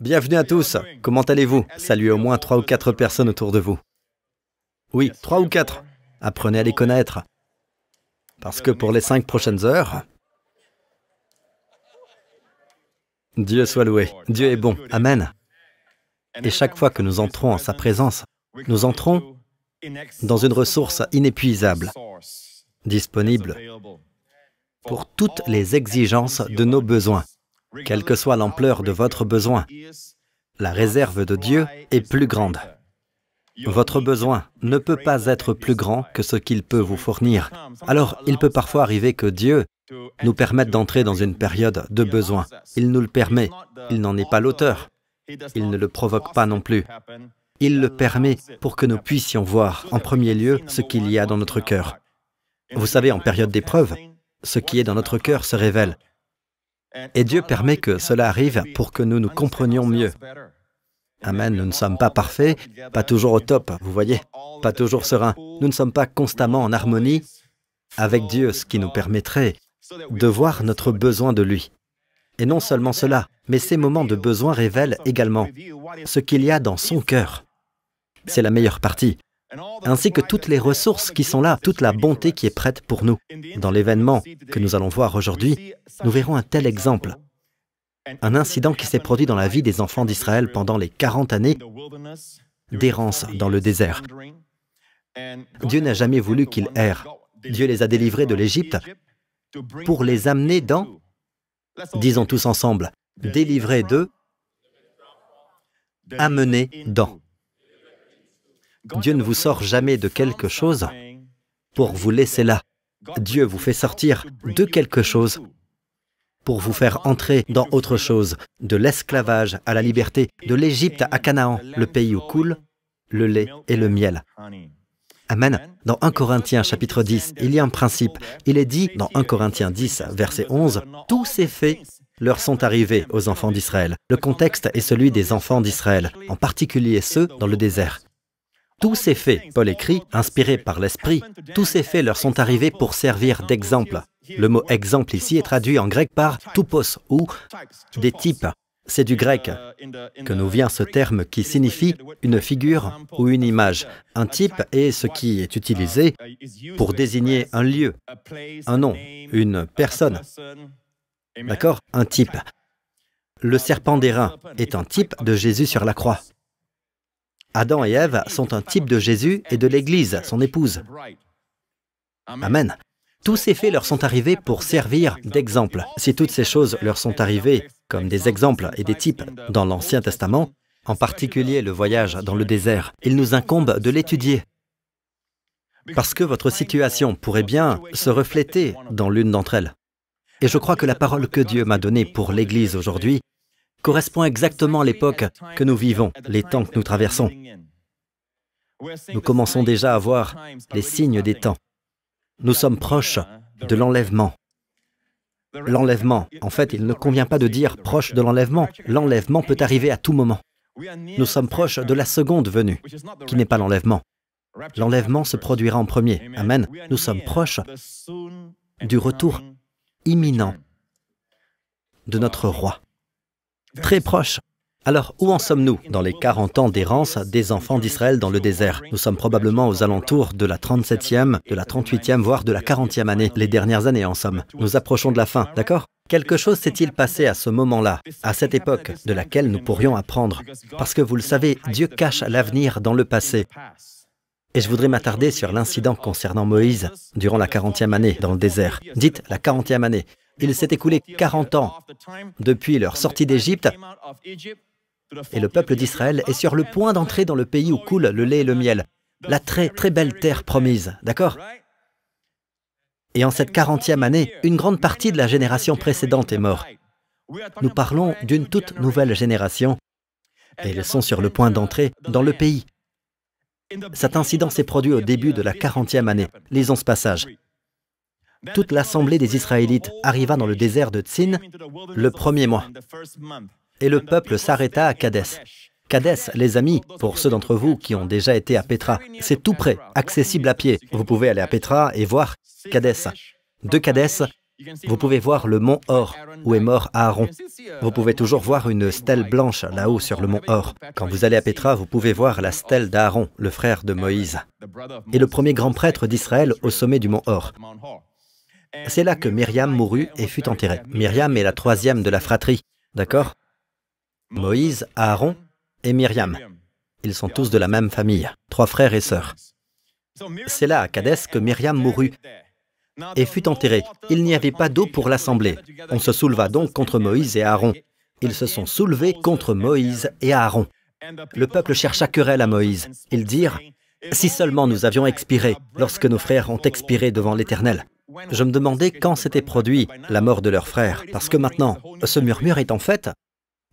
Bienvenue à tous, comment allez-vous? Saluez au moins 3 ou 4 personnes autour de vous. Oui, 3 ou 4. Apprenez à les connaître. Parce que pour les 5 prochaines heures, Dieu soit loué, Dieu est bon, Amen. Et chaque fois que nous entrons en sa présence, nous entrons dans une ressource inépuisable, disponible pour toutes les exigences de nos besoins. Quelle que soit l'ampleur de votre besoin, la réserve de Dieu est plus grande. Votre besoin ne peut pas être plus grand que ce qu'il peut vous fournir. Alors, il peut parfois arriver que Dieu nous permette d'entrer dans une période de besoin. Il nous le permet. Il n'en est pas l'auteur. Il ne le provoque pas non plus. Il le permet pour que nous puissions voir en premier lieu ce qu'il y a dans notre cœur. Vous savez, en période d'épreuve, ce qui est dans notre cœur se révèle. Et Dieu permet que cela arrive pour que nous nous comprenions mieux. Amen, nous ne sommes pas parfaits, pas toujours au top, vous voyez, pas toujours sereins. Nous ne sommes pas constamment en harmonie avec Dieu, ce qui nous permettrait de voir notre besoin de lui. Et non seulement cela, mais ces moments de besoin révèlent également ce qu'il y a dans son cœur. C'est la meilleure partie. Ainsi que toutes les ressources qui sont là, toute la bonté qui est prête pour nous. Dans l'événement que nous allons voir aujourd'hui, nous verrons un tel exemple. Un incident qui s'est produit dans la vie des enfants d'Israël pendant les 40 années d'errance dans le désert. Dieu n'a jamais voulu qu'ils errent. Dieu les a délivrés de l'Égypte pour les amener dans, disons tous ensemble, délivrer d'eux, amener dans. Dieu ne vous sort jamais de quelque chose pour vous laisser là. Dieu vous fait sortir de quelque chose pour vous faire entrer dans autre chose, de l'esclavage à la liberté, de l'Égypte à Canaan, le pays où coule le lait et le miel. Amen. Dans 1 Corinthiens chapitre 10, il y a un principe. Il est dit dans 1 Corinthiens 10, verset 11, « Tous ces faits leur sont arrivés aux enfants d'Israël. » Le contexte est celui des enfants d'Israël, en particulier ceux dans le désert. Tous ces faits, Paul écrit, inspirés par l'Esprit, tous ces faits leur sont arrivés pour servir d'exemple. Le mot « exemple » ici est traduit en grec par « toupos » ou « des types ». C'est du grec que nous vient ce terme qui signifie une figure ou une image. Un type est ce qui est utilisé pour désigner un lieu, un nom, une personne. D'accord? Un type. Le serpent d'airain est un type de Jésus sur la croix. Adam et Ève sont un type de Jésus et de l'Église, son épouse. Amen. Tous ces faits leur sont arrivés pour servir d'exemple. Si toutes ces choses leur sont arrivées comme des exemples et des types dans l'Ancien Testament, en particulier le voyage dans le désert, il nous incombe de l'étudier. Parce que votre situation pourrait bien se refléter dans l'une d'entre elles. Et je crois que la parole que Dieu m'a donnée pour l'Église aujourd'hui correspond exactement à l'époque que nous vivons, les temps que nous traversons. Nous commençons déjà à voir les signes des temps. Nous sommes proches de l'enlèvement. L'enlèvement, en fait, il ne convient pas de dire proche de l'enlèvement. L'enlèvement peut arriver à tout moment. Nous sommes proches de la seconde venue, qui n'est pas l'enlèvement. L'enlèvement se produira en premier. Amen. Nous sommes proches du retour imminent de notre roi. Très proche. Alors, où en sommes-nous dans les 40 ans d'errance des enfants d'Israël dans le désert? Nous sommes probablement aux alentours de la 37e, de la 38e, voire de la 40e année, les dernières années en somme. Nous approchons de la fin, d'accord? Quelque chose s'est-il passé à ce moment-là, à cette époque, de laquelle nous pourrions apprendre? Parce que vous le savez, Dieu cache l'avenir dans le passé. Et je voudrais m'attarder sur l'incident concernant Moïse durant la 40e année dans le désert. Dites la 40e année. Il s'est écoulé 40 ans depuis leur sortie d'Égypte et le peuple d'Israël est sur le point d'entrer dans le pays où coule le lait et le miel, la très belle terre promise, d'accord? Et en cette 40e année, une grande partie de la génération précédente est morte. Nous parlons d'une toute nouvelle génération et ils sont sur le point d'entrer dans le pays. Cet incident s'est produit au début de la 40e année. Lisons ce passage. Toute l'assemblée des Israélites arriva dans le désert de Tsin le 1er mois. Et le peuple s'arrêta à Kadès. Kadès, les amis, pour ceux d'entre vous qui ont déjà été à Pétra, c'est tout près, accessible à pied. Vous pouvez aller à Pétra et voir Kadès. De Kadès, Vous pouvez voir le mont Hor, où est mort Aaron. Vous pouvez toujours voir une stèle blanche là-haut sur le mont Hor. Quand vous allez à Pétra, vous pouvez voir la stèle d'Aaron, le frère de Moïse, et le premier grand prêtre d'Israël au sommet du mont Hor. C'est là que Myriam mourut et fut enterrée. Myriam est la troisième de la fratrie, d'accord? Moïse, Aaron et Myriam. Ils sont tous de la même famille, 3 frères et sœurs. C'est là, à Kadès, que Myriam mourut et fut enterrée. Il n'y avait pas d'eau pour l'assembler. On se souleva donc contre Moïse et Aaron. Ils se sont soulevés contre Moïse et Aaron. Le peuple chercha querelle à Moïse. Ils dirent, « Si seulement nous avions expiré lorsque nos frères ont expiré devant l'Éternel. » Je me demandais quand s'était produit la mort de leurs frères, parce que maintenant, ce murmure est en fait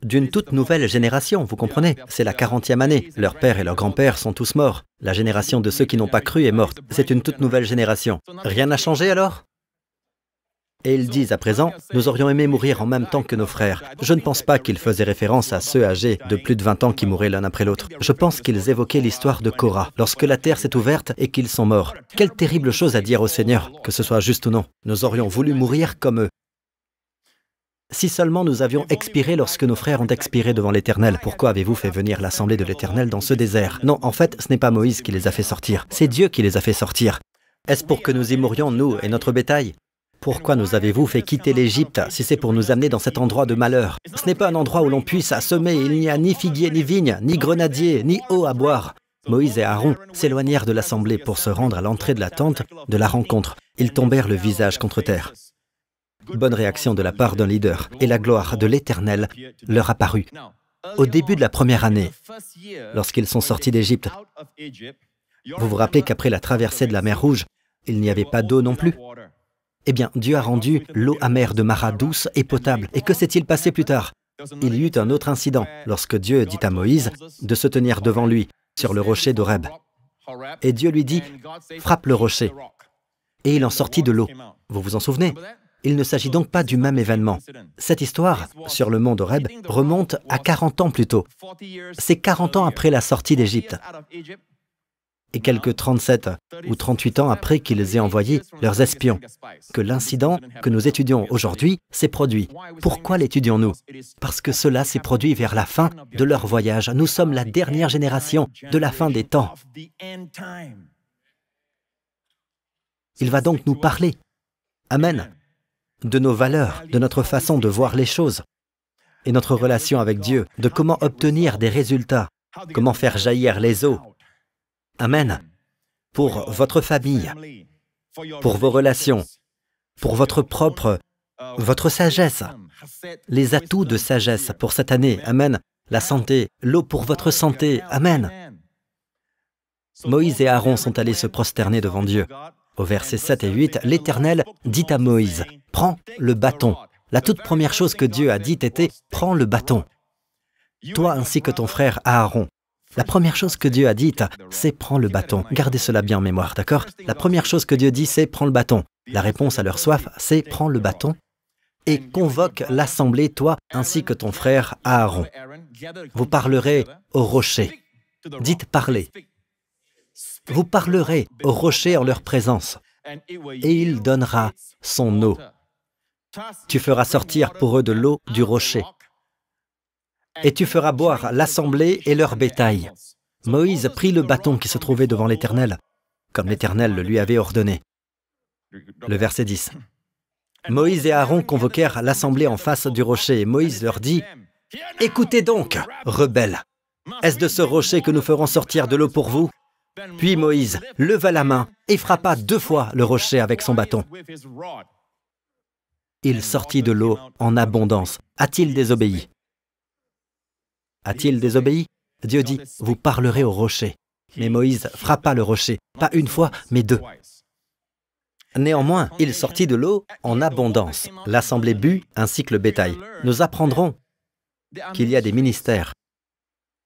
d'une toute nouvelle génération, vous comprenez? C'est la 40e année. Leur père et leur grand-père sont tous morts. La génération de ceux qui n'ont pas cru est morte. C'est une toute nouvelle génération. Rien n'a changé alors? Et ils disent à présent, nous aurions aimé mourir en même temps que nos frères. Je ne pense pas qu'ils faisaient référence à ceux âgés de plus de 20 ans qui mouraient l'un après l'autre. Je pense qu'ils évoquaient l'histoire de Korah, lorsque la terre s'est ouverte et qu'ils sont morts. Quelle terrible chose à dire au Seigneur, que ce soit juste ou non. Nous aurions voulu mourir comme eux. Si seulement nous avions expiré lorsque nos frères ont expiré devant l'Éternel, pourquoi avez-vous fait venir l'assemblée de l'Éternel dans ce désert? Non, en fait, ce n'est pas Moïse qui les a fait sortir, c'est Dieu qui les a fait sortir. Est-ce pour que nous y mourions, nous et notre bétail? Pourquoi nous avez-vous fait quitter l'Égypte si c'est pour nous amener dans cet endroit de malheur? Ce n'est pas un endroit où l'on puisse semer, il n'y a ni figuier, ni vigne, ni grenadier, ni eau à boire. Moïse et Aaron s'éloignèrent de l'assemblée pour se rendre à l'entrée de la tente de la rencontre. Ils tombèrent le visage contre terre. Bonne réaction de la part d'un leader, et la gloire de l'Éternel leur apparut. Au début de la première année, lorsqu'ils sont sortis d'Égypte, vous vous rappelez qu'après la traversée de la mer Rouge, il n'y avait pas d'eau non plus? Eh bien, Dieu a rendu l'eau amère de Mara douce et potable. Et que s'est-il passé plus tard? Il y eut un autre incident, lorsque Dieu dit à Moïse de se tenir devant lui, sur le rocher d'Horeb. Et Dieu lui dit, « Frappe le rocher. » Et il en sortit de l'eau. Vous vous en souvenez? Il ne s'agit donc pas du même événement. Cette histoire, sur le mont d'Horeb, remonte à 40 ans plus tôt. C'est 40 ans après la sortie d'Égypte. Et quelques 37 ou 38 ans après qu'ils aient envoyé leurs espions, que l'incident que nous étudions aujourd'hui s'est produit. Pourquoi l'étudions-nous? Parce que cela s'est produit vers la fin de leur voyage. Nous sommes la dernière génération de la fin des temps. Il va donc nous parler. Amen. De nos valeurs, de notre façon de voir les choses, et notre relation avec Dieu, de comment obtenir des résultats, comment faire jaillir les eaux. Amen. Pour votre famille, pour vos relations, pour votre sagesse, les atouts de sagesse pour cette année. Amen. La santé, l'eau pour votre santé. Amen. Moïse et Aaron sont allés se prosterner devant Dieu. Au verset 7 et 8, l'Éternel dit à Moïse, « Prends le bâton. » La toute première chose que Dieu a dite était, « Prends le bâton. » Toi ainsi que ton frère Aaron. La première chose que Dieu a dite, c'est « Prends le bâton ». Gardez cela bien en mémoire, d'accord? La première chose que Dieu dit, c'est « Prends le bâton ». La réponse à leur soif, c'est « Prends le bâton » et convoque l'assemblée, toi ainsi que ton frère Aaron. Vous parlerez au rocher. Dites « Parlez ». Vous parlerez au rocher en leur présence, et il donnera son eau. Tu feras sortir pour eux de l'eau du rocher, et tu feras boire l'assemblée et leur bétail. Moïse prit le bâton qui se trouvait devant l'Éternel, comme l'Éternel le lui avait ordonné. Le verset 10. Moïse et Aaron convoquèrent l'assemblée en face du rocher, et Moïse leur dit, « Écoutez donc, rebelles, est-ce de ce rocher que nous ferons sortir de l'eau pour vous ?» Puis Moïse leva la main et frappa 2 fois le rocher avec son bâton. Il sortit de l'eau en abondance. A-t-il désobéi? A-t-il désobéi? Dieu dit, « Vous parlerez au rocher. » Mais Moïse frappa le rocher, pas 1 fois, mais 2. Néanmoins, il sortit de l'eau en abondance. L'assemblée but ainsi que le bétail. Nous apprendrons qu'il y a des ministères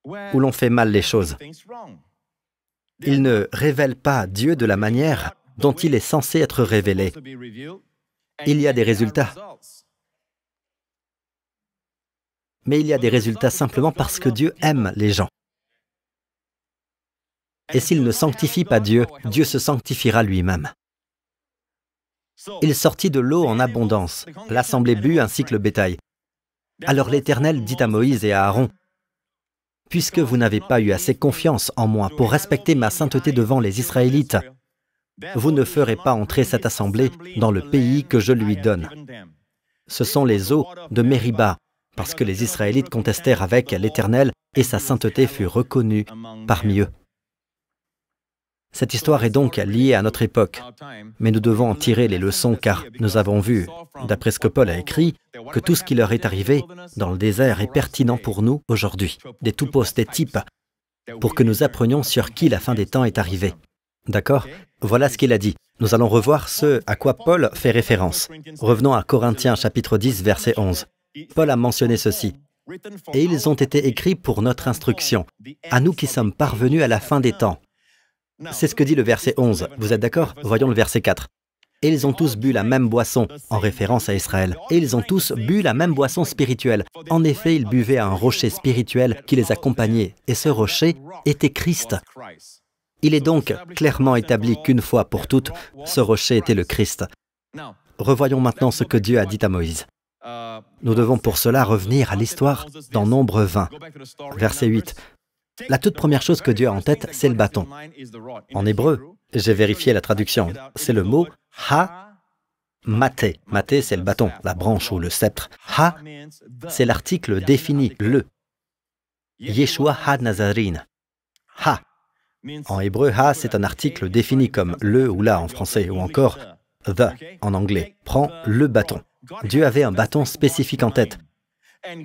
où l'on fait mal les choses. Il ne révèle pas Dieu de la manière dont il est censé être révélé. Il y a des résultats. Mais il y a des résultats simplement parce que Dieu aime les gens. Et s'il ne sanctifie pas Dieu, Dieu se sanctifiera lui-même. Il sortit de l'eau en abondance, l'assemblée but ainsi que le bétail. Alors l'Éternel dit à Moïse et à Aaron, « Puisque vous n'avez pas eu assez confiance en moi pour respecter ma sainteté devant les Israélites, vous ne ferez pas entrer cette assemblée dans le pays que je lui donne. Ce sont les eaux de Mériba, parce que les Israélites contestèrent avec l'Éternel et sa sainteté fut reconnue parmi eux. » Cette histoire est donc liée à notre époque, mais nous devons en tirer les leçons car nous avons vu, d'après ce que Paul a écrit, que tout ce qui leur est arrivé dans le désert est pertinent pour nous aujourd'hui, des toupos, des types, pour que nous apprenions sur qui la fin des temps est arrivée. D'accord? Voilà ce qu'il a dit. Nous allons revoir ce à quoi Paul fait référence. Revenons à Corinthiens chapitre 10, verset 11. Paul a mentionné ceci. « Et ils ont été écrits pour notre instruction, à nous qui sommes parvenus à la fin des temps. » C'est ce que dit le verset 11. Vous êtes d'accord? Voyons le verset 4. « Et ils ont tous bu la même boisson, en référence à Israël. Et ils ont tous bu la même boisson spirituelle. En effet, ils buvaient à un rocher spirituel qui les accompagnait. Et ce rocher était Christ. » Il est donc clairement établi qu'une fois pour toutes, ce rocher était le Christ. Revoyons maintenant ce que Dieu a dit à Moïse. Nous devons pour cela revenir à l'histoire dans Nombre 20, verset 8. La toute première chose que Dieu a en tête, c'est le bâton. En hébreu, j'ai vérifié la traduction, c'est le mot « ha-maté ». Maté, c'est le bâton, la branche ou le sceptre. « Ha », c'est l'article défini, le. Yeshua ha-Nazarin. « Ha ». En hébreu, « ha » c'est un article défini comme « le » ou « la » en français, ou encore « the » en anglais. Prends le bâton. Dieu avait un bâton spécifique en tête.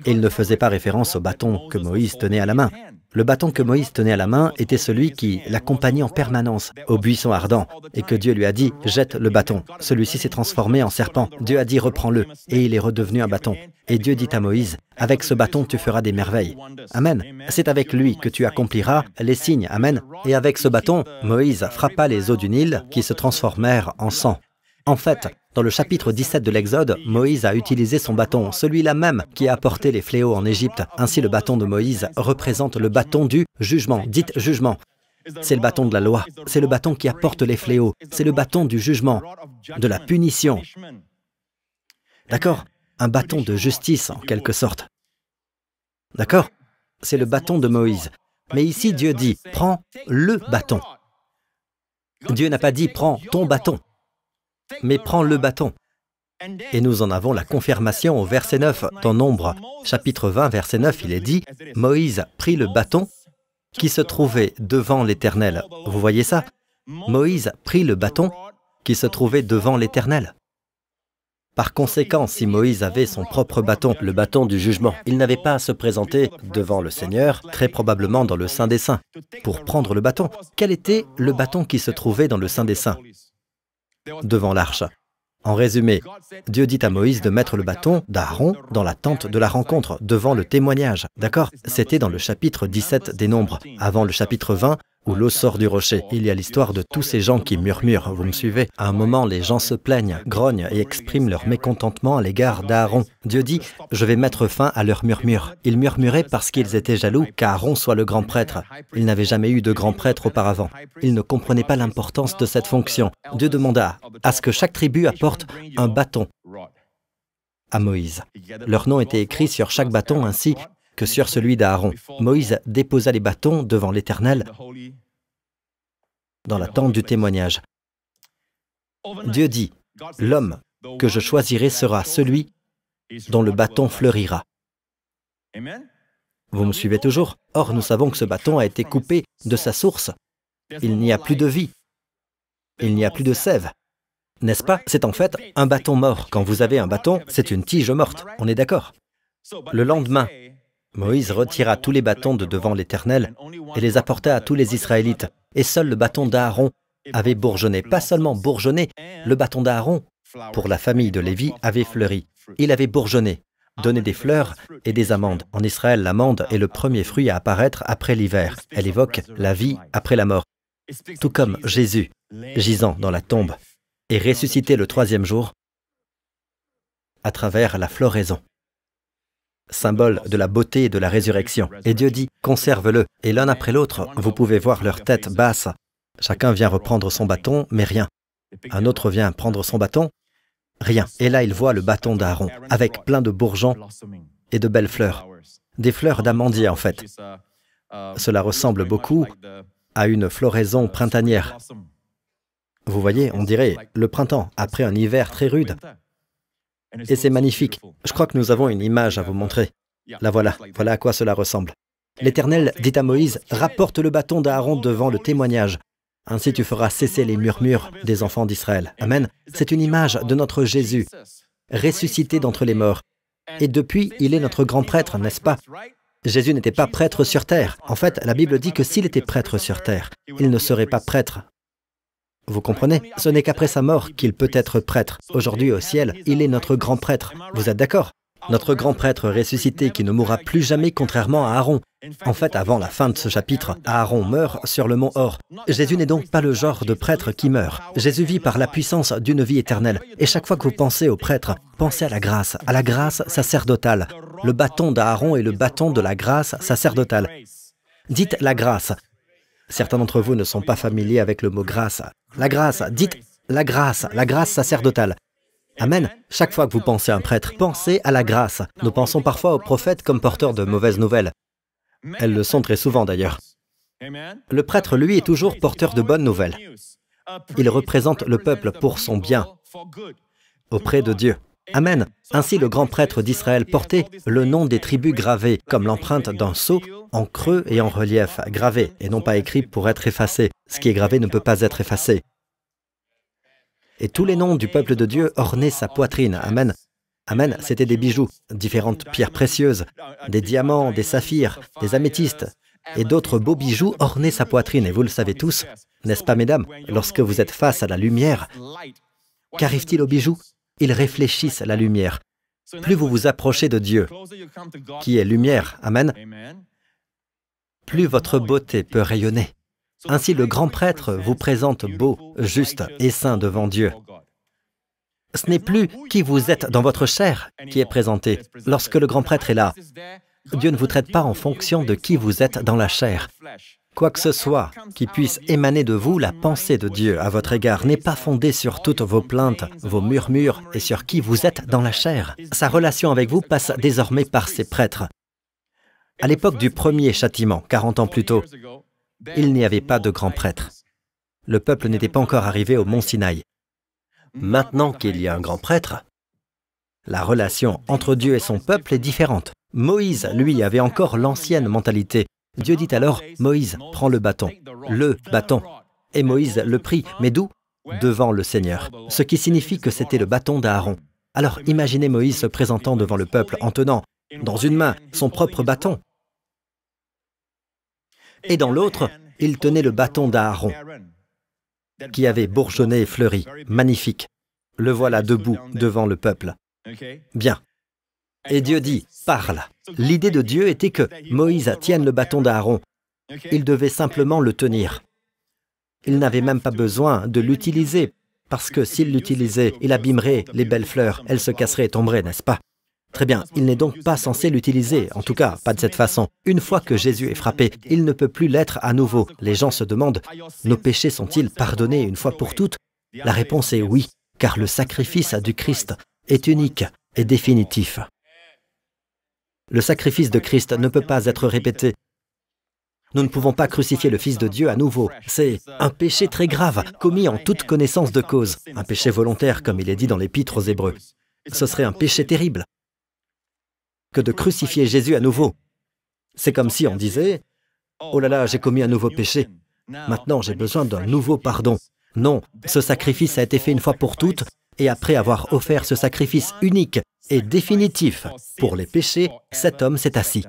Et il ne faisait pas référence au bâton que Moïse tenait à la main. Le bâton que Moïse tenait à la main était celui qui l'accompagnait en permanence au buisson ardent et que Dieu lui a dit « jette le bâton ». Celui-ci s'est transformé en serpent. Dieu a dit « reprends-le » et il est redevenu un bâton. Et Dieu dit à Moïse « avec ce bâton tu feras des merveilles ». Amen. C'est avec lui que tu accompliras les signes. Amen. Et avec ce bâton, Moïse frappa les eaux du Nil qui se transformèrent en sang. En fait, dans le chapitre 17 de l'Exode, Moïse a utilisé son bâton, celui-là même qui a apporté les fléaux en Égypte. Ainsi, le bâton de Moïse représente le bâton du jugement. Dites jugement. C'est le bâton de la loi. C'est le bâton qui apporte les fléaux. C'est le bâton du jugement, de la punition. D'accord? Un bâton de justice, en quelque sorte. D'accord? C'est le bâton de Moïse. Mais ici, Dieu dit, prends le bâton. Dieu n'a pas dit, prends ton bâton, mais prends le bâton. Et nous en avons la confirmation au verset 9. Dans Nombre, chapitre 20, verset 9, il est dit, « Moïse prit le bâton qui se trouvait devant l'Éternel. » Vous voyez ça? Moïse prit le bâton qui se trouvait devant l'Éternel. Par conséquent, si Moïse avait son propre bâton, le bâton du jugement, il n'avait pas à se présenter devant le Seigneur, très probablement dans le Saint des Saints, pour prendre le bâton. Quel était le bâton qui se trouvait dans le Saint des Saints? Devant l'arche. En résumé, Dieu dit à Moïse de mettre le bâton d'Aaron dans la tente de la rencontre, devant le témoignage. D'accord? C'était dans le chapitre 17 des Nombres, avant le chapitre 20, où l'eau sort du rocher. Il y a l'histoire de tous ces gens qui murmurent, vous me suivez? À un moment, les gens se plaignent, grognent et expriment leur mécontentement à l'égard d'Aaron. Dieu dit, je vais mettre fin à leurs murmures. Ils murmuraient parce qu'ils étaient jaloux qu'Aaron soit le grand prêtre. Il n'avait jamais eu de grand prêtre auparavant. Ils ne comprenaient pas l'importance de cette fonction. Dieu demanda à ce que chaque tribu apporte un bâton à Moïse. Leur nom était écrit sur chaque bâton ainsi que sur celui d'Aaron. Moïse déposa les bâtons devant l'Éternel dans la tente du témoignage. Dieu dit, « L'homme que je choisirai sera celui dont le bâton fleurira. » Vous me suivez toujours? Or, nous savons que ce bâton a été coupé de sa source. Il n'y a plus de vie. Il n'y a plus de sève. N'est-ce pas? C'est en fait un bâton mort. Quand vous avez un bâton, c'est une tige morte. On est d'accord? Le lendemain, Moïse retira tous les bâtons de devant l'Éternel et les apporta à tous les Israélites. Et seul le bâton d'Aaron avait bourgeonné. Pas seulement bourgeonné, le bâton d'Aaron, pour la famille de Lévi, avait fleuri. Il avait bourgeonné, donné des fleurs et des amandes. En Israël, l'amande est le premier fruit à apparaître après l'hiver. Elle évoque la vie après la mort. Tout comme Jésus, gisant dans la tombe, est ressuscité le troisième jour à travers la floraison, symbole de la beauté et de la résurrection. Et Dieu dit, conserve-le. Et l'un après l'autre, vous pouvez voir leur tête basse. Chacun vient reprendre son bâton, mais rien. Un autre vient prendre son bâton, Rien. Et là, il voit le bâton d'Aaron, avec plein de bourgeons et de belles fleurs. Des fleurs d'amandier, en fait. Cela ressemble beaucoup à une floraison printanière. Vous voyez, on dirait le printemps, après un hiver très rude. Et c'est magnifique. Je crois que nous avons une image à vous montrer. La voilà. Voilà à quoi cela ressemble. L'Éternel dit à Moïse, « Rapporte le bâton d'Aaron devant le témoignage. Ainsi tu feras cesser les murmures des enfants d'Israël. » Amen. C'est une image de notre Jésus, ressuscité d'entre les morts. Et depuis, il est notre grand prêtre, n'est-ce pas? Jésus n'était pas prêtre sur terre. En fait, la Bible dit que s'il était prêtre sur terre, il ne serait pas prêtre. Vous comprenez? Ce n'est qu'après sa mort qu'il peut être prêtre. Aujourd'hui, au ciel, il est notre grand prêtre. Vous êtes d'accord? Notre grand prêtre ressuscité qui ne mourra plus jamais contrairement à Aaron. En fait, avant la fin de ce chapitre, Aaron meurt sur le mont Hor. Jésus n'est donc pas le genre de prêtre qui meurt. Jésus vit par la puissance d'une vie éternelle. Et chaque fois que vous pensez au prêtre, pensez à la grâce sacerdotale. Le bâton d'Aaron est le bâton de la grâce sacerdotale. Dites la grâce. Certains d'entre vous ne sont pas familiers avec le mot grâce. La grâce, dites la grâce sacerdotale. Amen. Chaque fois que vous pensez à un prêtre, pensez à la grâce. Nous pensons parfois aux prophètes comme porteurs de mauvaises nouvelles. Elles le sont très souvent d'ailleurs. Le prêtre, lui, est toujours porteur de bonnes nouvelles. Il représente le peuple pour son bien auprès de Dieu. Amen. Ainsi, le grand prêtre d'Israël portait le nom des tribus gravées, comme l'empreinte d'un sceau, en creux et en relief, gravé, et non pas écrit pour être effacé. Ce qui est gravé ne peut pas être effacé. Et tous les noms du peuple de Dieu ornaient sa poitrine. Amen. Amen, c'était des bijoux, différentes pierres précieuses, des diamants, des saphirs, des améthystes, et d'autres beaux bijoux ornaient sa poitrine. Et vous le savez tous, n'est-ce pas, mesdames, lorsque vous êtes face à la lumière, qu'arrive-t-il aux bijoux? Ils réfléchissent la lumière. Plus vous vous approchez de Dieu, qui est lumière, amen, plus votre beauté peut rayonner. Ainsi, le grand prêtre vous présente beau, juste et saint devant Dieu. Ce n'est plus qui vous êtes dans votre chair qui est présenté. Lorsque le grand prêtre est là, Dieu ne vous traite pas en fonction de qui vous êtes dans la chair. Quoi que ce soit qui puisse émaner de vous, la pensée de Dieu à votre égard n'est pas fondée sur toutes vos plaintes, vos murmures et sur qui vous êtes dans la chair. Sa relation avec vous passe désormais par ses prêtres. À l'époque du premier châtiment, 40 ans plus tôt, il n'y avait pas de grand prêtre. Le peuple n'était pas encore arrivé au mont Sinaï. Maintenant qu'il y a un grand prêtre, la relation entre Dieu et son peuple est différente. Moïse, lui, avait encore l'ancienne mentalité. Dieu dit alors, « Moïse, prends le bâton. » Le bâton. Et Moïse le prit, mais d'où? Devant le Seigneur. Ce qui signifie que c'était le bâton d'Aaron. Alors imaginez Moïse se présentant devant le peuple en tenant, dans une main, son propre bâton. Et dans l'autre, il tenait le bâton d'Aaron, qui avait bourgeonné et fleuri, magnifique. Le voilà debout devant le peuple. Bien. Et Dieu dit, parle. L'idée de Dieu était que Moïse tienne le bâton d'Aaron. Il devait simplement le tenir. Il n'avait même pas besoin de l'utiliser, parce que s'il l'utilisait, il abîmerait les belles fleurs, elles se casseraient et tomberaient, n'est-ce pas? Très bien, il n'est donc pas censé l'utiliser, en tout cas, pas de cette façon. Une fois que Jésus est frappé, il ne peut plus l'être à nouveau. Les gens se demandent, nos péchés sont-ils pardonnés une fois pour toutes? La réponse est oui, car le sacrifice du Christ est unique et définitif. Le sacrifice de Christ ne peut pas être répété. Nous ne pouvons pas crucifier le Fils de Dieu à nouveau. C'est un péché très grave, commis en toute connaissance de cause. Un péché volontaire, comme il est dit dans l'Épître aux Hébreux. Ce serait un péché terrible que de crucifier Jésus à nouveau. C'est comme si on disait, « Oh là là, j'ai commis un nouveau péché. Maintenant, j'ai besoin d'un nouveau pardon. » Non, ce sacrifice a été fait une fois pour toutes, et après avoir offert ce sacrifice unique et définitif pour les péchés, cet homme s'est assis.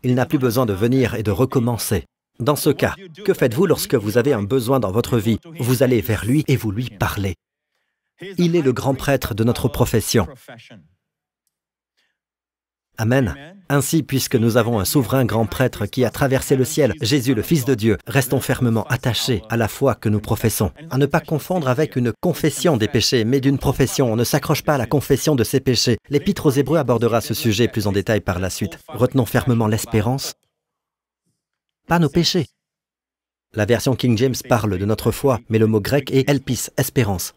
Il n'a plus besoin de venir et de recommencer. Dans ce cas, que faites-vous lorsque vous avez un besoin dans votre vie? Vous allez vers lui et vous lui parlez. Il est le grand prêtre de notre profession. Amen. Ainsi, puisque nous avons un souverain grand prêtre qui a traversé le ciel, Jésus le Fils de Dieu, restons fermement attachés à la foi que nous professons. À ne pas confondre avec une confession des péchés, mais d'une profession. On ne s'accroche pas à la confession de ses péchés. L'Épître aux Hébreux abordera ce sujet plus en détail par la suite. Retenons fermement l'espérance, pas nos péchés. La version King James parle de notre foi, mais le mot grec est elpis, espérance.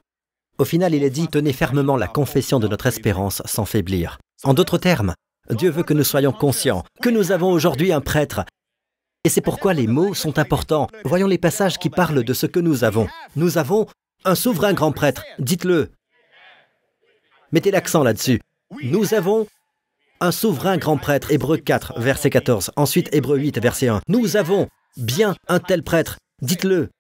Au final, il est dit, tenez fermement la confession de notre espérance sans faiblir. En d'autres termes, Dieu veut que nous soyons conscients que nous avons aujourd'hui un prêtre. Et c'est pourquoi les mots sont importants. Voyons les passages qui parlent de ce que nous avons. Nous avons un souverain grand prêtre. Dites-le. Mettez l'accent là-dessus. Nous avons un souverain grand prêtre. Hébreux 4, verset 14. Ensuite, Hébreux 8, verset 1. Nous avons bien un tel prêtre. Dites-le.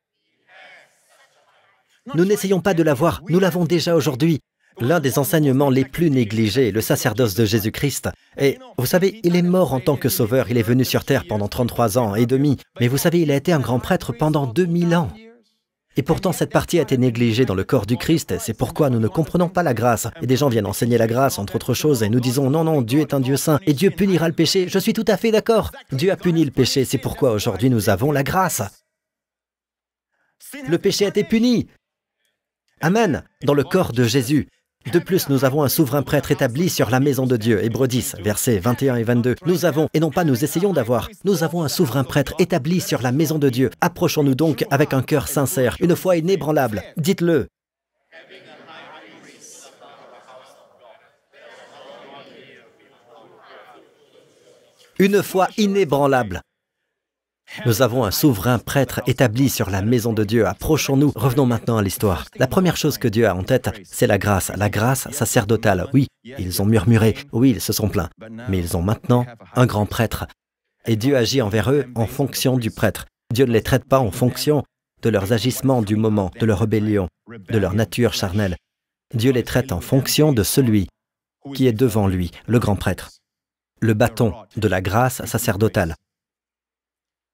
Nous n'essayons pas de l'avoir. Nous l'avons déjà aujourd'hui. L'un des enseignements les plus négligés est le sacerdoce de Jésus-Christ. Et vous savez, il est mort en tant que sauveur. Il est venu sur terre pendant 33 ans et demi. Mais vous savez, il a été un grand prêtre pendant 2000 ans. Et pourtant, cette partie a été négligée dans le corps du Christ. C'est pourquoi nous ne comprenons pas la grâce. Et des gens viennent enseigner la grâce, entre autres choses, et nous disons, non, non, Dieu est un Dieu saint, et Dieu punira le péché. Je suis tout à fait d'accord. Dieu a puni le péché. C'est pourquoi aujourd'hui nous avons la grâce. Le péché a été puni. Amen. Dans le corps de Jésus. De plus, nous avons un souverain prêtre établi sur la maison de Dieu. Hébreux 10, versets 21 et 22. Nous avons, et non pas nous essayons d'avoir, nous avons un souverain prêtre établi sur la maison de Dieu. Approchons-nous donc avec un cœur sincère, une foi inébranlable. Dites-le. Une foi inébranlable. Nous avons un souverain prêtre établi sur la maison de Dieu. Approchons-nous. Revenons maintenant à l'histoire. La première chose que Dieu a en tête, c'est la grâce sacerdotale. Oui, ils ont murmuré. Oui, ils se sont plaints. Mais ils ont maintenant un grand prêtre. Et Dieu agit envers eux en fonction du prêtre. Dieu ne les traite pas en fonction de leurs agissements du moment, de leur rébellion, de leur nature charnelle. Dieu les traite en fonction de celui qui est devant lui, le grand prêtre. Le bâton de la grâce sacerdotale.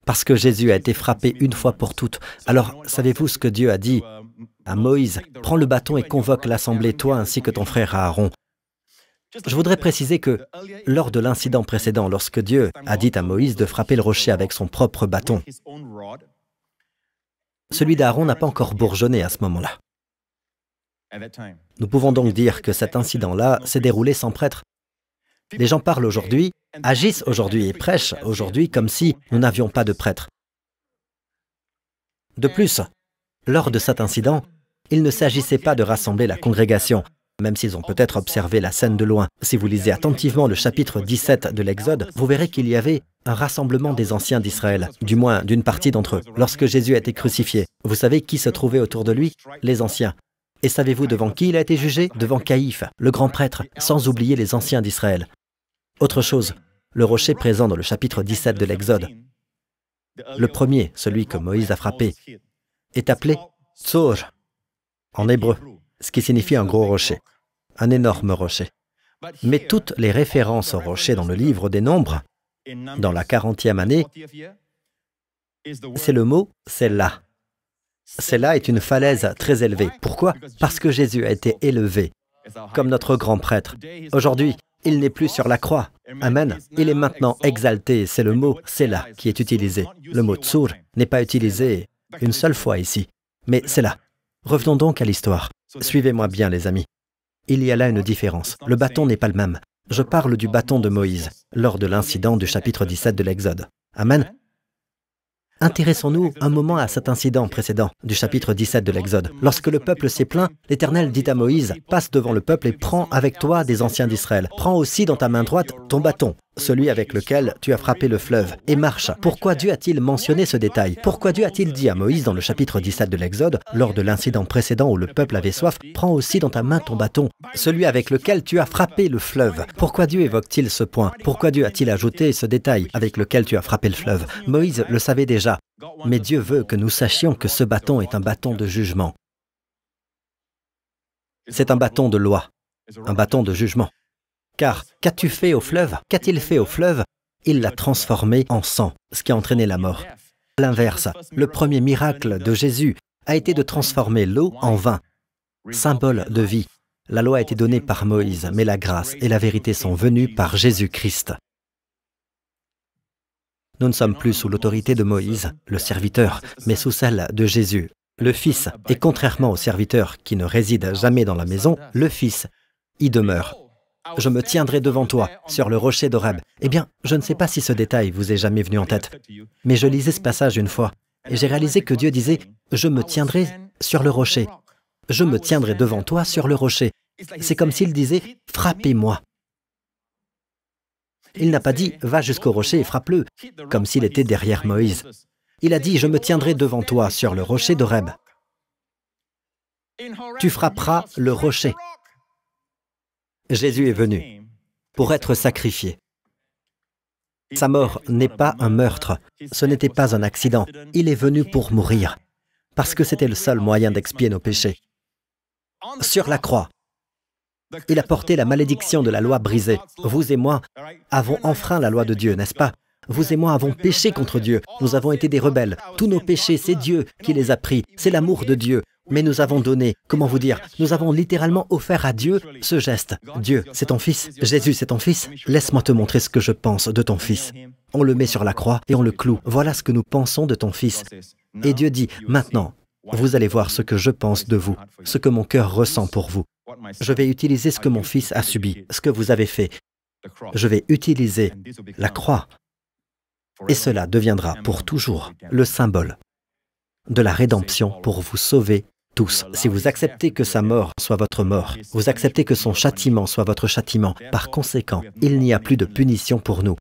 Parce que Jésus a été frappé une fois pour toutes. Alors, savez-vous ce que Dieu a dit à Moïse? Prends le bâton et convoque l'assemblée, toi ainsi que ton frère Aaron. Je voudrais préciser que, lors de l'incident précédent, lorsque Dieu a dit à Moïse de frapper le rocher avec son propre bâton, celui d'Aaron n'a pas encore bourgeonné à ce moment-là. Nous pouvons donc dire que cet incident-là s'est déroulé sans prêtre. Les gens parlent aujourd'hui, agissent aujourd'hui et prêchent aujourd'hui comme si nous n'avions pas de prêtre. De plus, lors de cet incident, il ne s'agissait pas de rassembler la congrégation, même s'ils ont peut-être observé la scène de loin. Si vous lisez attentivement le chapitre 17 de l'Exode, vous verrez qu'il y avait un rassemblement des anciens d'Israël, du moins d'une partie d'entre eux. Lorsque Jésus a été crucifié, vous savez qui se trouvait autour de lui? Les anciens. Et savez-vous devant qui il a été jugé? Devant Caïphe, le grand prêtre, sans oublier les anciens d'Israël. Autre chose, le rocher présent dans le chapitre 17 de l'Exode, le premier, celui que Moïse a frappé, est appelé Tzor en hébreu, ce qui signifie un gros rocher, un énorme rocher. Mais toutes les références au rocher dans le livre des Nombres, dans la 40e année, c'est le mot « Séla ». Séla est une falaise très élevée. Pourquoi? Parce que Jésus a été élevé comme notre grand prêtre. Aujourd'hui, il n'est plus sur la croix. Amen. Il est maintenant exalté. C'est le mot « Séla » qui est utilisé. Le mot « Tzur » n'est pas utilisé une seule fois ici, mais c'est là. Revenons donc à l'histoire. Suivez-moi bien, les amis. Il y a là une différence. Le bâton n'est pas le même. Je parle du bâton de Moïse, lors de l'incident du chapitre 17 de l'Exode. Amen. Intéressons-nous un moment à cet incident précédent du chapitre 17 de l'Exode. Lorsque le peuple s'est plaint, l'Éternel dit à Moïse, « Passe devant le peuple et prends avec toi des anciens d'Israël. Prends aussi dans ta main droite ton bâton, celui avec lequel tu as frappé le fleuve, et marche. » Pourquoi Dieu a-t-il mentionné ce détail? Pourquoi Dieu a-t-il dit à Moïse dans le chapitre 17 de l'Exode, lors de l'incident précédent où le peuple avait soif, « Prends aussi dans ta main ton bâton, celui avec lequel tu as frappé le fleuve. » Pourquoi Dieu évoque-t-il ce point? Pourquoi Dieu a-t-il ajouté ce détail avec lequel tu as frappé le fleuve? Moïse le savait déjà. Mais Dieu veut que nous sachions que ce bâton est un bâton de jugement. C'est un bâton de loi, un bâton de jugement. Car qu'as-tu fait au fleuve? Qu'a-t-il fait au fleuve? Il l'a transformé en sang, ce qui a entraîné la mort. À l'inverse, le premier miracle de Jésus a été de transformer l'eau en vin, symbole de vie. La loi a été donnée par Moïse, mais la grâce et la vérité sont venues par Jésus-Christ. Nous ne sommes plus sous l'autorité de Moïse, le serviteur, mais sous celle de Jésus, le Fils. Et contrairement au serviteur qui ne réside jamais dans la maison, le Fils y demeure. Je me tiendrai devant toi, sur le rocher d'Horeb. Eh bien, je ne sais pas si ce détail vous est jamais venu en tête, mais je lisais ce passage une fois, et j'ai réalisé que Dieu disait « Je me tiendrai sur le rocher ». « Je me tiendrai devant toi sur le rocher ». C'est comme s'il disait « Frappez-moi ». Il n'a pas dit « Va jusqu'au rocher et frappe-le », comme s'il était derrière Moïse. Il a dit « Je me tiendrai devant toi sur le rocher d'Horeb ». Tu frapperas le rocher. Jésus est venu pour être sacrifié. Sa mort n'est pas un meurtre, ce n'était pas un accident. Il est venu pour mourir, parce que c'était le seul moyen d'expier nos péchés. Sur la croix, il a porté la malédiction de la loi brisée. Vous et moi avons enfreint la loi de Dieu, n'est-ce pas? Vous et moi avons péché contre Dieu. Nous avons été des rebelles. Tous nos péchés, c'est Dieu qui les a pris. C'est l'amour de Dieu. Mais nous avons donné, comment vous dire, nous avons littéralement offert à Dieu ce geste. Dieu, c'est ton fils. Jésus, c'est ton fils. Laisse-moi te montrer ce que je pense de ton fils. On le met sur la croix et on le cloue. Voilà ce que nous pensons de ton fils. Et Dieu dit, maintenant, vous allez voir ce que je pense de vous, ce que mon cœur ressent pour vous. Je vais utiliser ce que mon fils a subi, ce que vous avez fait. Je vais utiliser la croix. Et cela deviendra pour toujours le symbole de la rédemption pour vous sauver tous. Si vous acceptez que sa mort soit votre mort, vous acceptez que son châtiment soit votre châtiment, par conséquent, il n'y a plus de punition pour nous.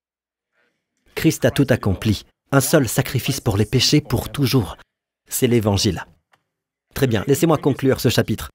Christ a tout accompli, un seul sacrifice pour les péchés pour toujours. C'est l'Évangile. Très bien, laissez-moi conclure ce chapitre.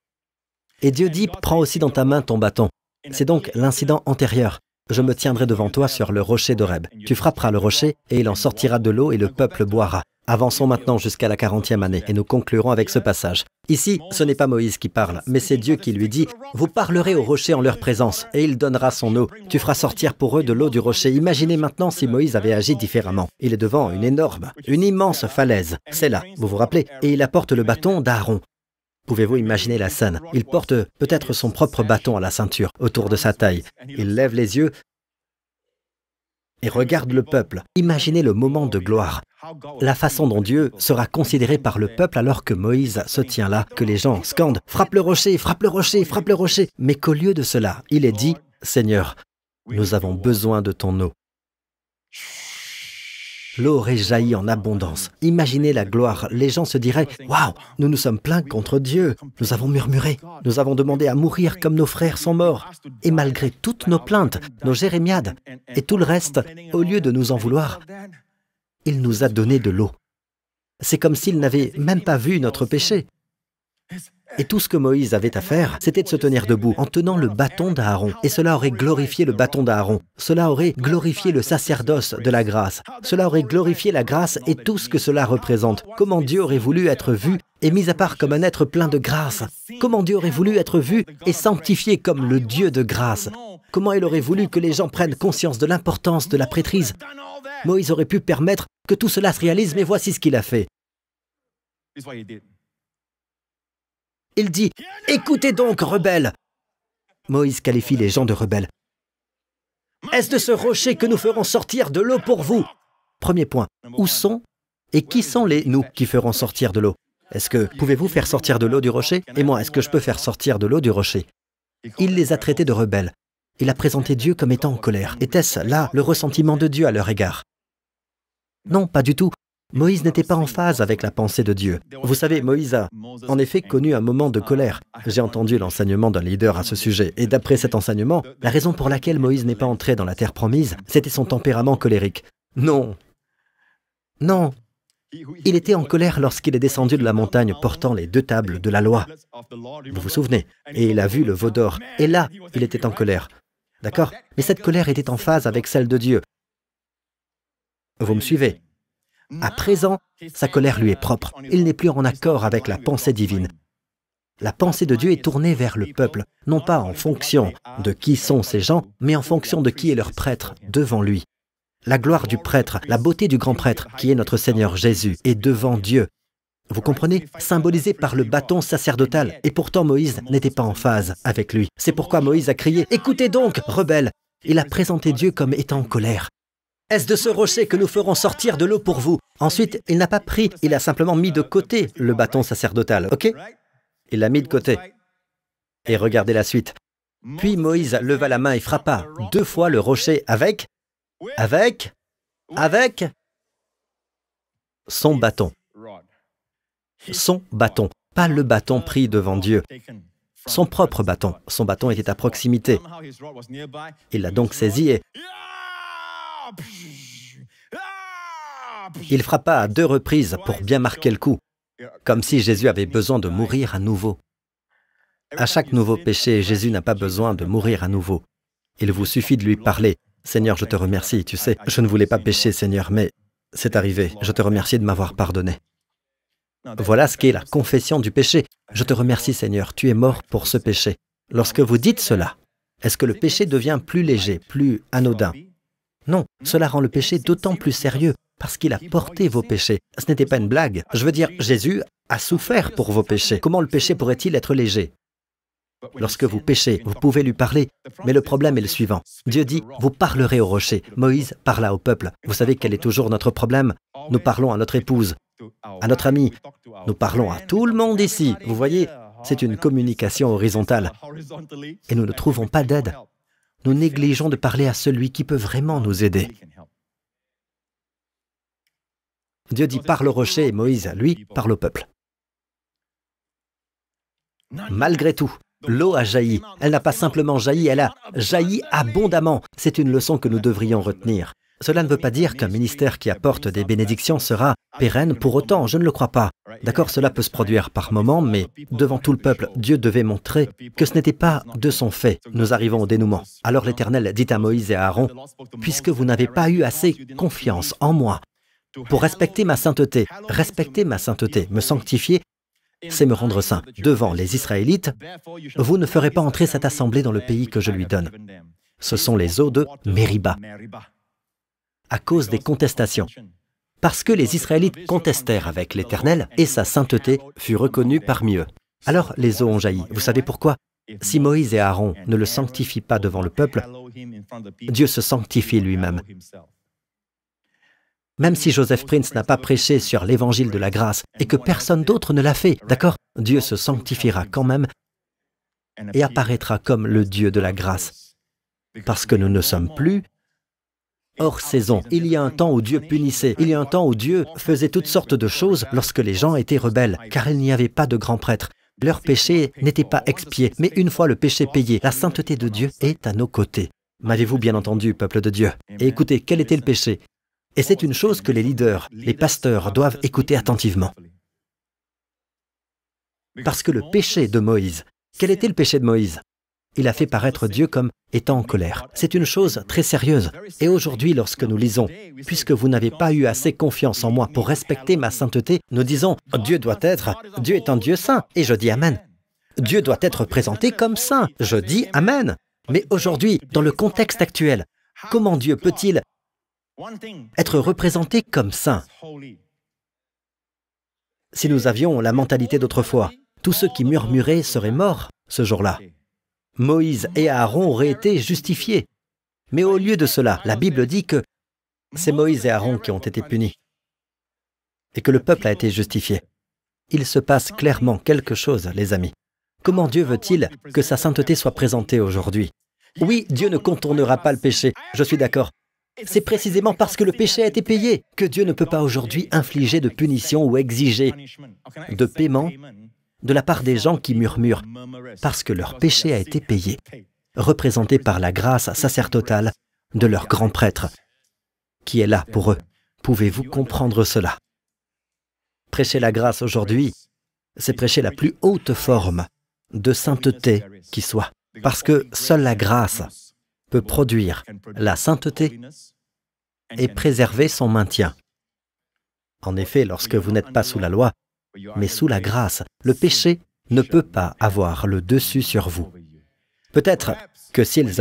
Et Dieu dit, prends aussi dans ta main ton bâton. C'est donc l'incident antérieur. Je me tiendrai devant toi sur le rocher d'Horeb. Tu frapperas le rocher et il en sortira de l'eau et le peuple boira. Avançons maintenant jusqu'à la 40e année et nous conclurons avec ce passage. Ici, ce n'est pas Moïse qui parle, mais c'est Dieu qui lui dit « Vous parlerez au rocher en leur présence et il donnera son eau. Tu feras sortir pour eux de l'eau du rocher. » Imaginez maintenant si Moïse avait agi différemment. Il est devant une immense falaise. C'est là, vous vous rappelez? Et il apporte le bâton d'Aaron. Pouvez-vous imaginer la scène? Il porte peut-être son propre bâton à la ceinture, autour de sa taille. Il lève les yeux et regarde le peuple. Imaginez le moment de gloire. La façon dont Dieu sera considéré par le peuple alors que Moïse se tient là, que les gens scandent « Frappe le rocher, frappe le rocher, frappe le rocher !» Mais qu'au lieu de cela, il est dit « Seigneur, nous avons besoin de ton eau. » L'eau aurait jailli en abondance. Imaginez la gloire. Les gens se diraient « Waouh, nous nous sommes plaints contre Dieu. Nous avons murmuré. Nous avons demandé à mourir comme nos frères sont morts. Et malgré toutes nos plaintes, nos jérémiades et tout le reste, au lieu de nous en vouloir, il nous a donné de l'eau. » C'est comme s'il n'avait même pas vu notre péché. Et tout ce que Moïse avait à faire, c'était de se tenir debout en tenant le bâton d'Aaron. Et cela aurait glorifié le bâton d'Aaron. Cela aurait glorifié le sacerdoce de la grâce. Cela aurait glorifié la grâce et tout ce que cela représente. Comment Dieu aurait voulu être vu et mis à part comme un être plein de grâce. Comment Dieu aurait voulu être vu et sanctifié comme le Dieu de grâce. Comment il aurait voulu que les gens prennent conscience de l'importance de la prêtrise. Moïse aurait pu permettre que tout cela se réalise, mais voici ce qu'il a fait. Il dit « Écoutez donc, rebelles !» Moïse qualifie les gens de rebelles. « Est-ce de ce rocher que nous ferons sortir de l'eau pour vous ?» Premier point, où sont et qui sont les « nous » qui feront sortir de l'eau? Est-ce que pouvez-vous faire sortir de l'eau du rocher? Et moi, est-ce que je peux faire sortir de l'eau du rocher? Il les a traités de rebelles. Il a présenté Dieu comme étant en colère. Était-ce là le ressentiment de Dieu à leur égard? Non, pas du tout. Moïse n'était pas en phase avec la pensée de Dieu. Vous savez, Moïse a en effet connu un moment de colère. J'ai entendu l'enseignement d'un leader à ce sujet, et d'après cet enseignement, la raison pour laquelle Moïse n'est pas entré dans la terre promise, c'était son tempérament colérique. Non. Non. Il était en colère lorsqu'il est descendu de la montagne portant les 2 tables de la loi. Vous vous souvenez? Et il a vu le veau d'or. Et là, il était en colère. D'accord? Mais cette colère était en phase avec celle de Dieu. Vous me suivez? À présent, sa colère lui est propre. Il n'est plus en accord avec la pensée divine. La pensée de Dieu est tournée vers le peuple, non pas en fonction de qui sont ces gens, mais en fonction de qui est leur prêtre devant lui. La gloire du prêtre, la beauté du grand prêtre, qui est notre Seigneur Jésus, est devant Dieu. Vous comprenez? Symbolisé par le bâton sacerdotal. Et pourtant Moïse n'était pas en phase avec lui. C'est pourquoi Moïse a crié « Écoutez donc, rebelles !» Il a présenté Dieu comme étant en colère. Est-ce de ce rocher que nous ferons sortir de l'eau pour vous? Ensuite, il n'a pas pris, il a simplement mis de côté le bâton sacerdotal, ok? Il l'a mis de côté. Et regardez la suite. Puis Moïse leva la main et frappa 2 fois le rocher avec son bâton. Son bâton. pas le bâton pris devant Dieu, son propre bâton. Son bâton était à proximité. Il l'a donc saisi et il frappa à 2 reprises pour bien marquer le coup, comme si Jésus avait besoin de mourir à nouveau. À chaque nouveau péché, Jésus n'a pas besoin de mourir à nouveau. Il vous suffit de lui parler. « Seigneur, je te remercie, tu sais, je ne voulais pas pécher, Seigneur, mais c'est arrivé. Je te remercie de m'avoir pardonné. » Voilà ce qu'est la confession du péché. « Je te remercie, Seigneur, tu es mort pour ce péché. » Lorsque vous dites cela, est-ce que le péché devient plus léger, plus anodin? Non, cela rend le péché d'autant plus sérieux, parce qu'il a porté vos péchés. Ce n'était pas une blague. Je veux dire, Jésus a souffert pour vos péchés. Comment le péché pourrait-il être léger? Lorsque vous péchez, vous pouvez lui parler, mais le problème est le suivant. Dieu dit, vous parlerez au rocher. Moïse parla au peuple. Vous savez quel est toujours notre problème? Nous parlons à notre épouse, à notre ami, nous parlons à tout le monde ici. Vous voyez, c'est une communication horizontale. Et nous ne trouvons pas d'aide. Nous négligeons de parler à celui qui peut vraiment nous aider. Dieu dit, parle au rocher, et Moïse, lui, parle au peuple. Malgré tout, l'eau a jailli. Elle n'a pas simplement jailli, elle a jailli abondamment. C'est une leçon que nous devrions retenir. Cela ne veut pas dire qu'un ministère qui apporte des bénédictions sera pérenne pour autant, je ne le crois pas. D'accord, cela peut se produire par moments, mais devant tout le peuple, Dieu devait montrer que ce n'était pas de son fait. Nous arrivons au dénouement. Alors l'Éternel dit à Moïse et à Aaron, « Puisque vous n'avez pas eu assez confiance en moi pour respecter ma sainteté, me sanctifier, c'est me rendre saint. Devant les Israélites, vous ne ferez pas entrer cette assemblée dans le pays que je lui donne. » Ce sont les eaux de Mériba, à cause des contestations. Parce que les Israélites contestèrent avec l'Éternel et sa sainteté fut reconnue parmi eux. Alors les eaux ont jailli. Vous savez pourquoi? Si Moïse et Aaron ne le sanctifient pas devant le peuple, Dieu se sanctifie lui-même. Même si Joseph Prince n'a pas prêché sur l'évangile de la grâce et que personne d'autre ne l'a fait, d'accord? Dieu se sanctifiera quand même et apparaîtra comme le Dieu de la grâce. Parce que nous ne sommes plus hors saison. Il y a un temps où Dieu punissait. Il y a un temps où Dieu faisait toutes sortes de choses lorsque les gens étaient rebelles, car il n'y avait pas de grands prêtres. Leur péché n'était pas expié, mais une fois le péché payé, la sainteté de Dieu est à nos côtés. M'avez-vous bien entendu, peuple de Dieu? Et écoutez, quel était le péché? Et c'est une chose que les leaders, les pasteurs doivent écouter attentivement. Parce que le péché de Moïse, quel était le péché de Moïse? Il a fait paraître Dieu comme étant en colère. C'est une chose très sérieuse. Et aujourd'hui, lorsque nous lisons « Puisque vous n'avez pas eu assez confiance en moi pour respecter ma sainteté », nous disons « Dieu est un Dieu saint. » Et je dis « Amen. » Dieu doit être présenté comme saint. Je dis « Amen. » Mais aujourd'hui, dans le contexte actuel, comment Dieu peut-il être représenté comme saint? Si nous avions la mentalité d'autrefois, tous ceux qui murmuraient seraient morts ce jour-là. Moïse et Aaron auraient été justifiés. Mais au lieu de cela, la Bible dit que c'est Moïse et Aaron qui ont été punis et que le peuple a été justifié. Il se passe clairement quelque chose, les amis. Comment Dieu veut-il que sa sainteté soit présentée aujourd'hui? Oui, Dieu ne contournera pas le péché, je suis d'accord. C'est précisément parce que le péché a été payé que Dieu ne peut pas aujourd'hui infliger de punition ou exiger de paiement de la part des gens qui murmurent, parce que leur péché a été payé, représenté par la grâce sacerdotale de leur grand prêtre, qui est là pour eux. Pouvez-vous comprendre cela? Prêcher la grâce aujourd'hui, c'est prêcher la plus haute forme de sainteté qui soit, parce que seule la grâce peut produire la sainteté et préserver son maintien. En effet, lorsque vous n'êtes pas sous la loi, mais sous la grâce, le péché ne peut pas avoir le dessus sur vous. Peut-être que si Moïse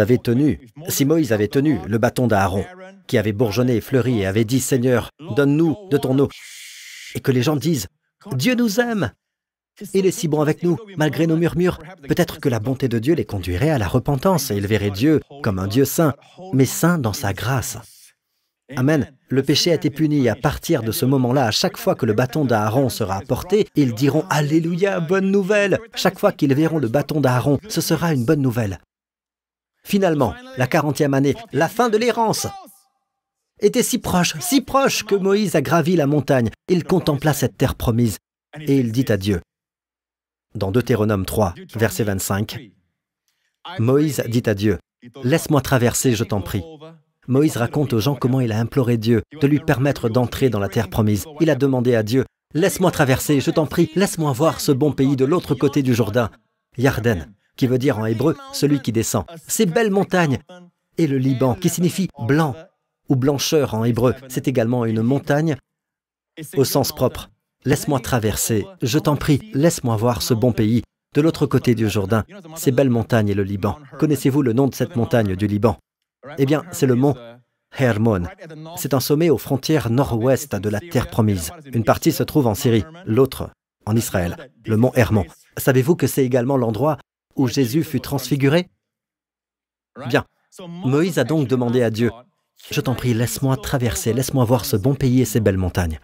avait tenu le bâton d'Aaron, qui avait bourgeonné et fleuri et avait dit « Seigneur, donne-nous de ton eau », et que les gens disent « Dieu nous aime, il est si bon avec nous, malgré nos murmures », peut-être que la bonté de Dieu les conduirait à la repentance et ils verraient Dieu comme un Dieu saint, mais saint dans sa grâce. Amen. Le péché a été puni et à partir de ce moment-là, à chaque fois que le bâton d'Aaron sera apporté, ils diront « Alléluia, bonne nouvelle !» Chaque fois qu'ils verront le bâton d'Aaron, ce sera une bonne nouvelle. Finalement, la 40e année, la fin de l'errance, était si proche que Moïse a gravi la montagne. Il contempla cette terre promise et il dit à Dieu Dans Deutéronome 3, verset 25, Moïse dit à Dieu, « Laisse-moi traverser, je t'en prie. » Moïse raconte aux gens comment il a imploré Dieu de lui permettre d'entrer dans la terre promise. Il a demandé à Dieu, « Laisse-moi traverser, je t'en prie, laisse-moi voir ce bon pays de l'autre côté du Jourdain. » Yarden, qui veut dire en hébreu « celui qui descend ». Ces belles montagnes. Et le Liban, qui signifie « blanc » ou « blancheur » en hébreu, c'est également une montagne au sens propre. Laisse-moi traverser, je t'en prie, laisse-moi voir ce bon pays, de l'autre côté du Jourdain, ces belles montagnes et le Liban. Connaissez-vous le nom de cette montagne du Liban? Eh bien, c'est le mont Hermon. C'est un sommet aux frontières nord-ouest de la terre promise. Une partie se trouve en Syrie, l'autre en Israël, le mont Hermon. Savez-vous que c'est également l'endroit où Jésus fut transfiguré? Bien, Moïse a donc demandé à Dieu, « Je t'en prie, laisse-moi traverser, laisse-moi voir ce bon pays et ces belles montagnes. »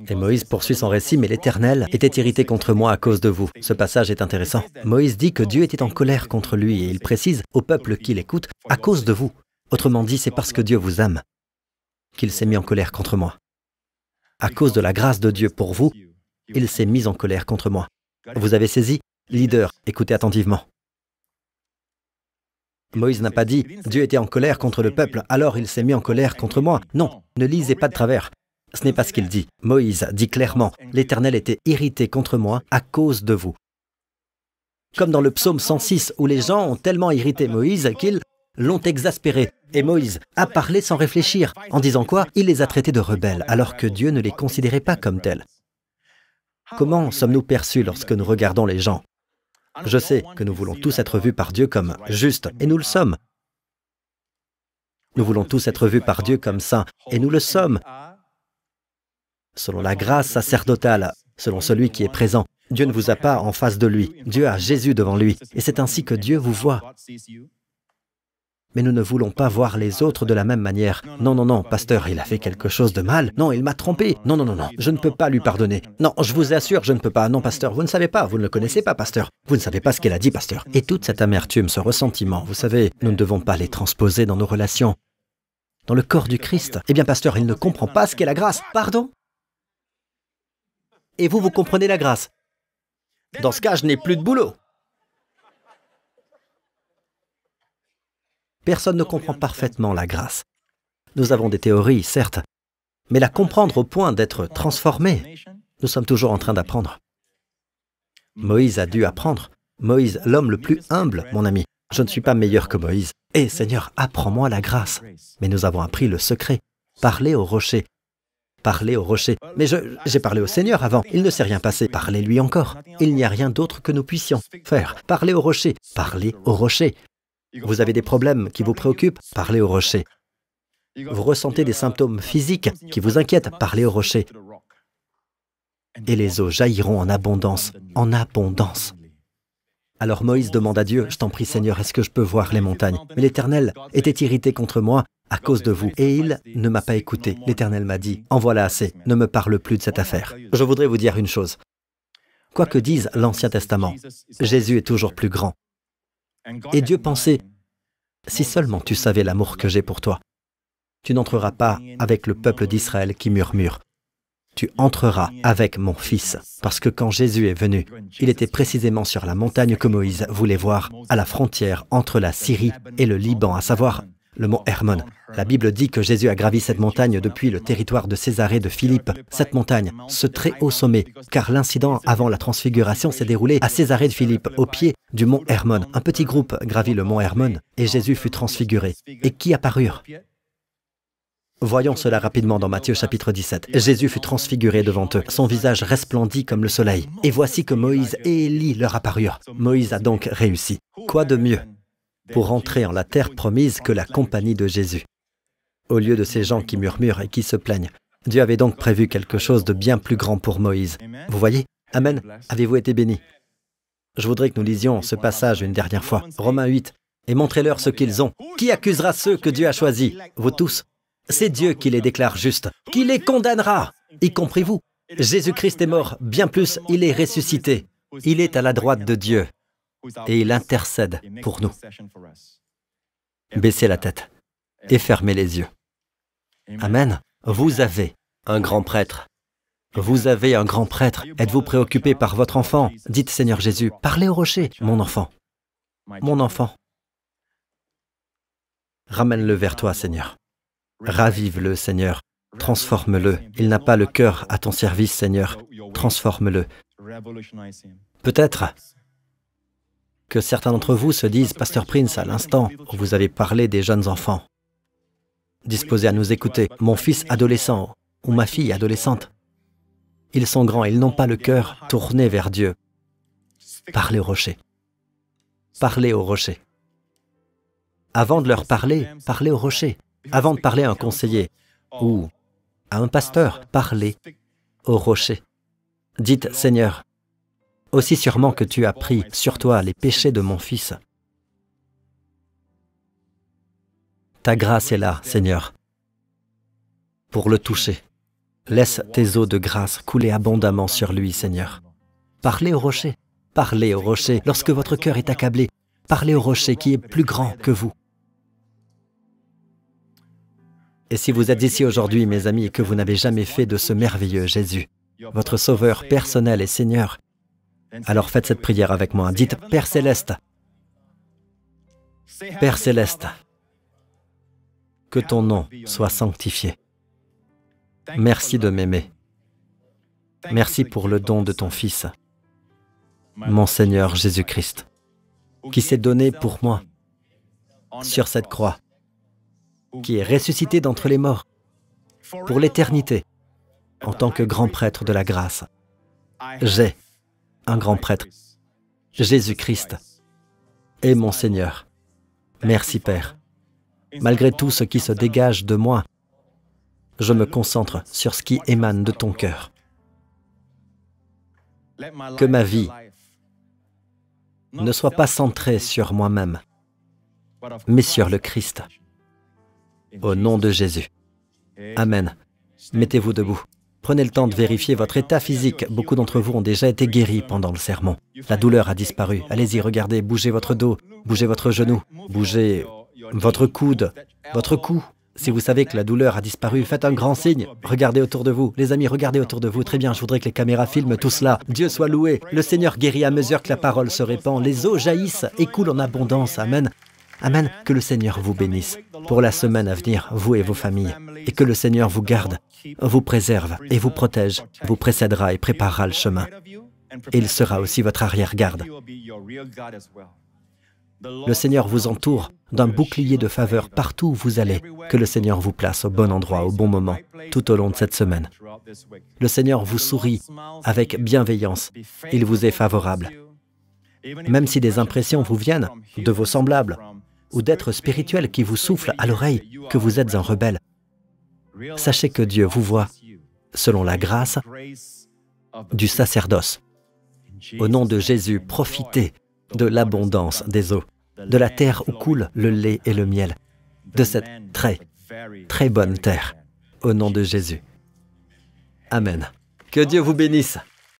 Et Moïse poursuit son récit, mais l'Éternel était irrité contre moi à cause de vous. Ce passage est intéressant. Moïse dit que Dieu était en colère contre lui et il précise au peuple qui l'écoute, à cause de vous. Autrement dit, c'est parce que Dieu vous aime qu'il s'est mis en colère contre moi. À cause de la grâce de Dieu pour vous, il s'est mis en colère contre moi. Vous avez saisi? Leader, écoutez attentivement. Moïse n'a pas dit « Dieu était en colère contre le peuple, alors il s'est mis en colère contre moi ». Non, ne lisez pas de travers. Ce n'est pas ce qu'il dit. Moïse dit clairement, l'Éternel était irrité contre moi à cause de vous. Comme dans le psaume 106, où les gens ont tellement irrité Moïse qu'ils l'ont exaspéré. Et Moïse a parlé sans réfléchir, en disant quoi? Il les a traités de rebelles, alors que Dieu ne les considérait pas comme tels. Comment sommes-nous perçus lorsque nous regardons les gens? Je sais que nous voulons tous être vus par Dieu comme justes, et nous le sommes. Nous voulons tous être vus par Dieu comme saints, et nous le sommes. Selon la grâce sacerdotale, selon celui qui est présent. Dieu ne vous a pas en face de lui. Dieu a Jésus devant lui. Et c'est ainsi que Dieu vous voit. Mais nous ne voulons pas voir les autres de la même manière. Non, non, non, pasteur, il a fait quelque chose de mal. Non, il m'a trompé. Non, non, non, non, je ne peux pas lui pardonner. Non, je vous assure, je ne peux pas. Non, pasteur, vous ne savez pas, vous ne le connaissez pas, pasteur. Vous ne savez pas ce qu'il a dit, pasteur. Et toute cette amertume, ce ressentiment, vous savez, nous ne devons pas les transposer dans nos relations. Dans le corps du Christ. Eh bien, pasteur, il ne comprend pas ce qu'est la grâce. Pardon? Et vous, vous comprenez la grâce. Dans ce cas, je n'ai plus de boulot. Personne ne comprend parfaitement la grâce. Nous avons des théories, certes, mais la comprendre au point d'être transformé, nous sommes toujours en train d'apprendre. Moïse a dû apprendre. Moïse, l'homme le plus humble, mon ami. Je ne suis pas meilleur que Moïse. Eh Seigneur, apprends-moi la grâce. Mais nous avons appris le secret. Parlez au rocher. Parlez au rocher. Mais j'ai parlé au Seigneur avant. Il ne s'est rien passé. Parlez-lui encore. Il n'y a rien d'autre que nous puissions faire. Parlez au rocher. Parlez au rocher. Vous avez des problèmes qui vous préoccupent? Parlez au rocher. Vous ressentez des symptômes physiques qui vous inquiètent? Parlez au rocher. Et les eaux jailliront en abondance. En abondance. Alors Moïse demande à Dieu, « Je t'en prie Seigneur, est-ce que je peux voir les montagnes ?» Mais l'Éternel était irrité contre moi à cause de vous. Et il ne m'a pas écouté. L'Éternel m'a dit, « En voilà assez, ne me parle plus de cette affaire. » Je voudrais vous dire une chose. Quoi que dise l'Ancien Testament, Jésus est toujours plus grand. Et Dieu pensait, « Si seulement tu savais l'amour que j'ai pour toi, tu n'entreras pas avec le peuple d'Israël qui murmure. Tu entreras avec mon Fils. » Parce que quand Jésus est venu, il était précisément sur la montagne que Moïse voulait voir, à la frontière entre la Syrie et le Liban, à savoir le mont Hermon. La Bible dit que Jésus a gravi cette montagne depuis le territoire de Césarée de Philippe. Cette montagne, ce très haut sommet, car l'incident avant la transfiguration s'est déroulé à Césarée de Philippe, au pied du mont Hermon. Un petit groupe gravit le mont Hermon et Jésus fut transfiguré. Et qui apparurent? Voyons cela rapidement dans Matthieu chapitre 17. Jésus fut transfiguré devant eux, son visage resplendit comme le soleil. Et voici que Moïse et Élie leur apparurent. Moïse a donc réussi. Quoi de mieux pour entrer en la terre promise que la compagnie de Jésus? Au lieu de ces gens qui murmurent et qui se plaignent, Dieu avait donc prévu quelque chose de bien plus grand pour Moïse. Vous voyez? Amen. Avez-vous été bénis? Je voudrais que nous lisions ce passage une dernière fois. Romains 8. Et montrez-leur ce qu'ils ont. Qui accusera ceux que Dieu a choisis? Vous tous. C'est Dieu qui les déclare justes, qui les condamnera, y compris vous. Jésus-Christ est mort, bien plus, il est ressuscité. Il est à la droite de Dieu et il intercède pour nous. Baissez la tête et fermez les yeux. Amen. Vous avez un grand prêtre Vous avez un grand prêtre. Êtes-vous préoccupé par votre enfant? Dites, Seigneur Jésus, parlez au rocher, mon enfant. Mon enfant. Ramène-le vers toi, Seigneur. Ravive-le, Seigneur. Transforme-le. Il n'a pas le cœur à ton service, Seigneur. Transforme-le. Peut-être que certains d'entre vous se disent, Pasteur Prince, à l'instant où vous avez parlé des jeunes enfants, disposés à nous écouter, mon fils adolescent ou ma fille adolescente, ils sont grands, ils n'ont pas le cœur tourné vers Dieu. Parlez au rocher. Parlez au rocher. Avant de leur parler, parlez au rocher. Avant de parler à un conseiller ou à un pasteur, parlez au rocher. Dites, Seigneur, aussi sûrement que tu as pris sur toi les péchés de mon fils, ta grâce est là, Seigneur, pour le toucher. Laisse tes eaux de grâce couler abondamment sur lui, Seigneur. Parlez au rocher. Parlez au rocher. Lorsque votre cœur est accablé, parlez au rocher qui est plus grand que vous. Et si vous êtes ici aujourd'hui, mes amis, et que vous n'avez jamais fait de ce merveilleux Jésus, votre Sauveur personnel et Seigneur, alors faites cette prière avec moi. Dites, Père Céleste, Père Céleste, que ton nom soit sanctifié. Merci de m'aimer. Merci pour le don de ton Fils, mon Seigneur Jésus-Christ, qui s'est donné pour moi sur cette croix, qui est ressuscité d'entre les morts pour l'éternité en tant que grand prêtre de la grâce. J'ai un grand prêtre, Jésus-Christ, est mon Seigneur. Merci Père. Malgré tout ce qui se dégage de moi, je me concentre sur ce qui émane de ton cœur. Que ma vie ne soit pas centrée sur moi-même, mais sur le Christ. Au nom de Jésus. Amen. Mettez-vous debout. Prenez le temps de vérifier votre état physique. Beaucoup d'entre vous ont déjà été guéris pendant le sermon. La douleur a disparu. Allez-y, regardez, bougez votre dos, bougez votre genou, bougez votre coude, votre cou. Si vous savez que la douleur a disparu, faites un grand signe. Regardez autour de vous. Les amis, regardez autour de vous. Très bien, je voudrais que les caméras filment tout cela. Dieu soit loué. Le Seigneur guérit à mesure que la parole se répand. Les eaux jaillissent et coulent en abondance. Amen. Amen. Que le Seigneur vous bénisse pour la semaine à venir, vous et vos familles. Et que le Seigneur vous garde, vous préserve et vous protège, vous précédera et préparera le chemin. Et il sera aussi votre arrière-garde. Le Seigneur vous entoure d'un bouclier de faveur partout où vous allez. Que le Seigneur vous place au bon endroit, au bon moment, tout au long de cette semaine. Le Seigneur vous sourit avec bienveillance. Il vous est favorable. Même si des impressions vous viennent de vos semblables ou d'êtres spirituels qui vous soufflent à l'oreille que vous êtes un rebelle, sachez que Dieu vous voit selon la grâce du sacerdoce. Au nom de Jésus, profitez de l'abondance des eaux, de la terre où coule le lait et le miel, de cette très bonne terre, au nom de Jésus. Amen. Que Dieu vous bénisse.